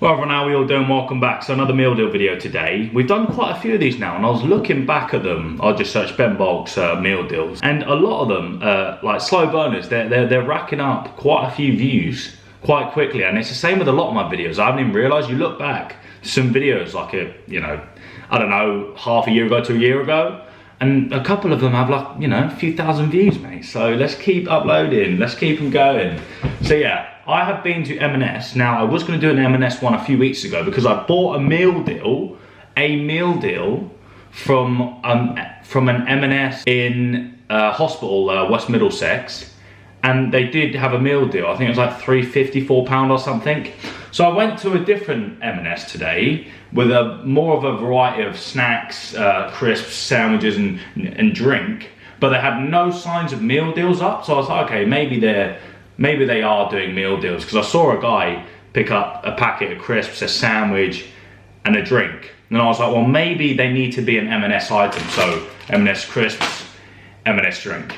Well everyone, how are we all doing? Welcome back. So another meal deal video today. We've done quite a few of these now, and I was looking back at them. I just searched Ben Bulk's meal deals, and a lot of them, like slow burners, they're racking up quite a few views quite quickly. And it's the same with a lot of my videos. I haven't even realised. You look back to some videos like I don't know, half a year ago to a year ago, and a couple of them have like, a few thousand views, mate. So let's keep uploading, let's keep them going. So yeah, I have been to M&S. Now I was going to do an M&S one a few weeks ago because I bought a meal deal from an M&S in hospital, West Middlesex, and they did have a meal deal. I think it was like £3.50, £4 or something. So I went to a different M&S today with more of a variety of snacks, crisps, sandwiches and drink, but they had no signs of meal deals up. So I was like, okay, maybe they are doing meal deals, because I saw a guy pick up a packet of crisps, a sandwich and a drink. And I was like, well, maybe they need to be an M&S item. So M&S crisps, M&S drink.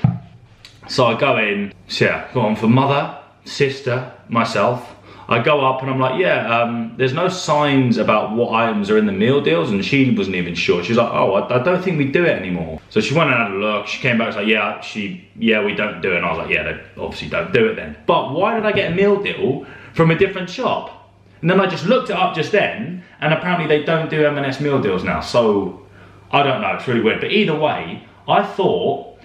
So I go in, so yeah, got on for mother, sister, myself. I go up and I'm like, yeah, there's no signs about what items are in the meal deals, and she wasn't even sure. She was like, oh, I don't think we do it anymore. So she went and had a look. She came back and was like, yeah, we don't do it. And I was like, yeah, they obviously don't do it then. But why did I get a meal deal from a different shop? And then I just looked it up just then, and apparently they don't do M&S meal deals now. So I don't know, it's really weird. But either way, I thought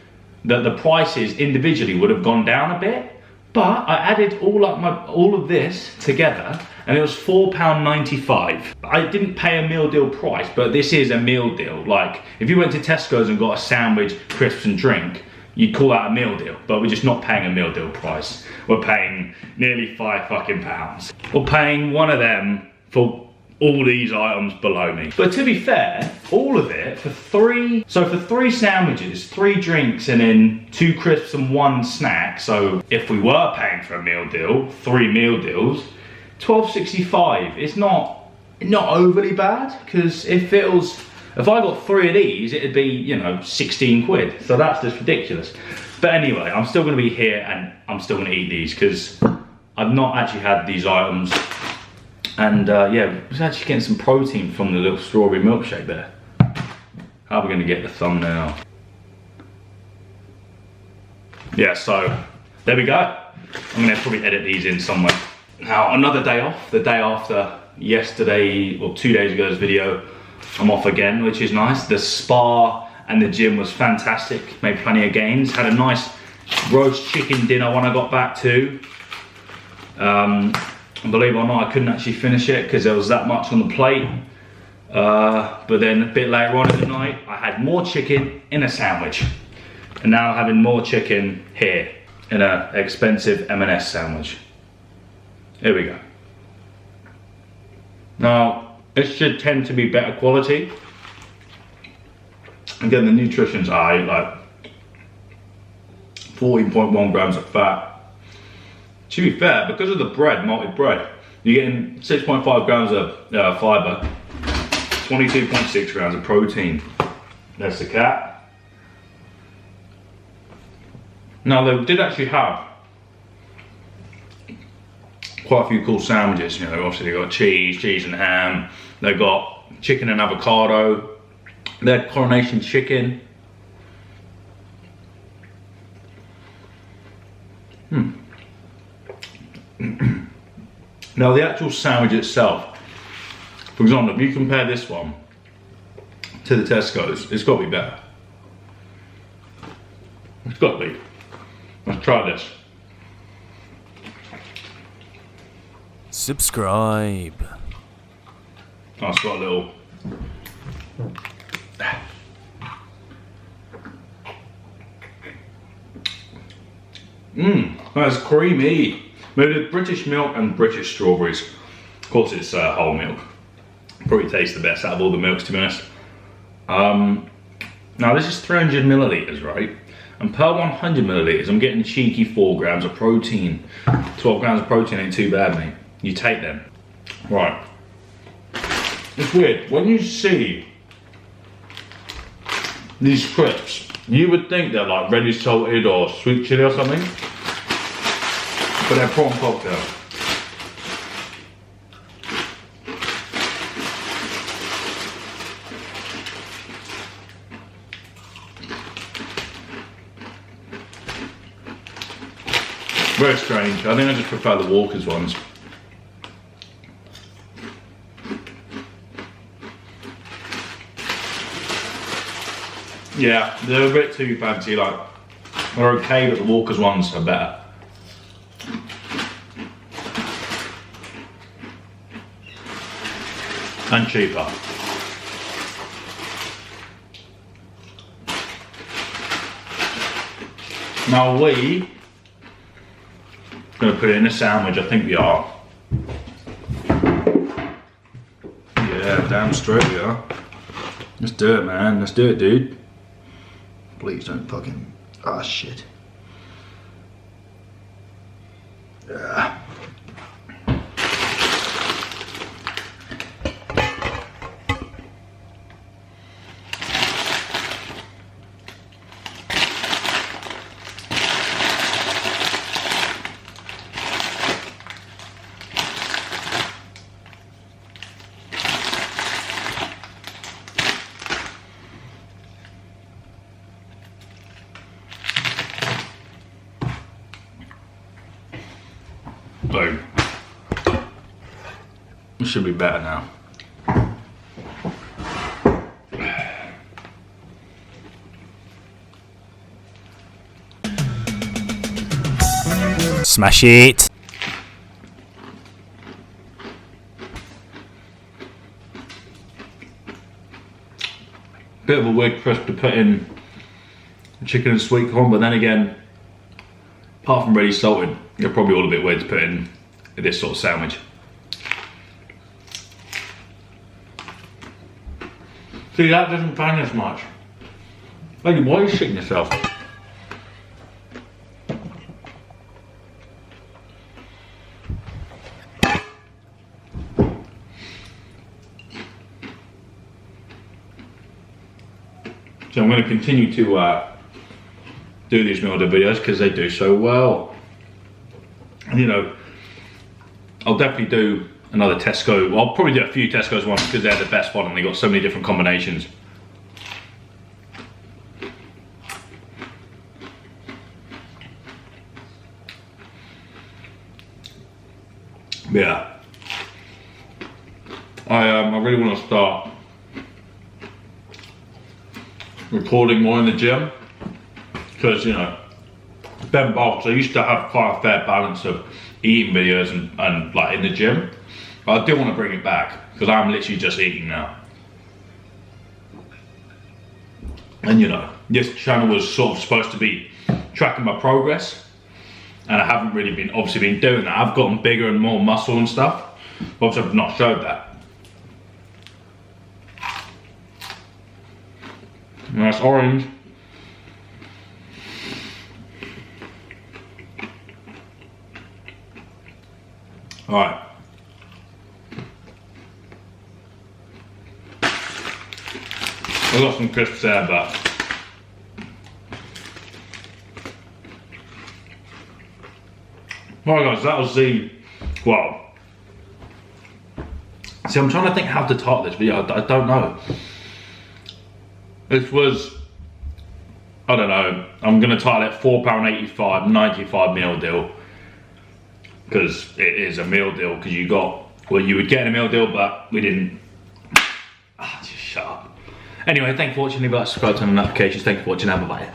that the prices individually would have gone down a bit. But I added all of this together, and it was £4.95. I didn't pay a meal deal price, but this is a meal deal. Like, if you went to Tesco's and got a sandwich, crisps and drink, you'd call that a meal deal. But we're just not paying a meal deal price. We're paying nearly £5. We're paying one of them for all these items below me. But to be fair, all of it for three sandwiches, 3 drinks, and then 2 crisps and 1 snack. So if we were paying for a meal deal, 3 meal deals, £12.65. It's not overly bad, because if I got 3 of these, it'd be, 16 quid. So that's just ridiculous. But anyway, I'm still gonna be here and I'm still gonna eat these, because I've not actually had these items. And yeah, I was actually getting some protein from the little strawberry milkshake there. How are we gonna get the thumbnail? Yeah, so there we go. I'm gonna probably edit these in somewhere. Now, another day off, the day after yesterday, or 2 days ago's video, I'm off again, which is nice. The spa and the gym was fantastic, made plenty of gains. Had a nice roast chicken dinner when I got back too. And believe it or not, I couldn't actually finish it because there was that much on the plate. But then a bit later on in the night, I had more chicken in a sandwich. And now having more chicken here in an expensive M&S sandwich. Here we go. Now, this should tend to be better quality. Again, the nutrition's high, like 14.1 grams of fat. To be fair, because of the bread, malted bread, you're getting 6.5 grams of fibre, 22.6 grams of protein. There's the cat. Now, they did actually have quite a few cool sandwiches. Obviously they got cheese and ham. They got chicken and avocado. They had coronation chicken. Now the actual sandwich itself, for example, if you compare this one to the Tesco's, it's got to be better. It's got to be. Let's try this. Subscribe. Oh, it's got a little... That's creamy. Maybe the British milk and British strawberries. Of course it's whole milk. Probably tastes the best out of all the milks, to be honest. Now this is 300 millilitres, right? And per 100 millilitres, I'm getting a cheeky 4 grams of protein. 12 grams of protein ain't too bad, mate. You take them. Right. It's weird. When you see these crisps, you would think they're like ready salted or sweet chili or something. But they're prawn cocktail. Very strange. I think I just prefer the Walker's ones. Yeah, they're a bit too fancy, like, they're okay, but the Walker's ones are better. And cheaper. Now we gonna put it in a sandwich, I think we are. Yeah, damn straight we are. Let's do it, man. Let's do it, dude. Please don't fucking... Ah, shit. Yeah. Boom. It should be better now. Smash it. Bit of a weird crisp to put in chicken and sweet corn, but then again, apart from ready salted, they're probably all a bit weird to put in this sort of sandwich. See, that doesn't bang as much. Lady, why are you shitting yourself? So I'm going to continue to do these meal videos because they do so well. And you know, I'll definitely do another Tesco. Well, I'll probably do a few Tesco's ones because they're the best one and they got so many different combinations. Yeah, I really want to start recording more in the gym because, you know, Ben Bulks, I used to have quite a fair balance of eating videos and like in the gym. But I do want to bring it back because I'm literally just eating now. And you know, this channel was sort of supposed to be tracking my progress, and I haven't really been doing that. I've gotten bigger and more muscle and stuff, but obviously I've not showed that. Nice orange. All right. I got some crisps there, but alright guys, that was the, well, see, I'm trying to think how to title this video. I don't know. This was, I don't know, I'm going to title it £4.85, 95 meal deal. Because it is a meal deal, because you got, well, you would get a meal deal, but we didn't. Ah, just shut up. Anyway, thank you for watching. Leave a like, subscribe, turn on notifications. Thank you for watching, and bye-bye.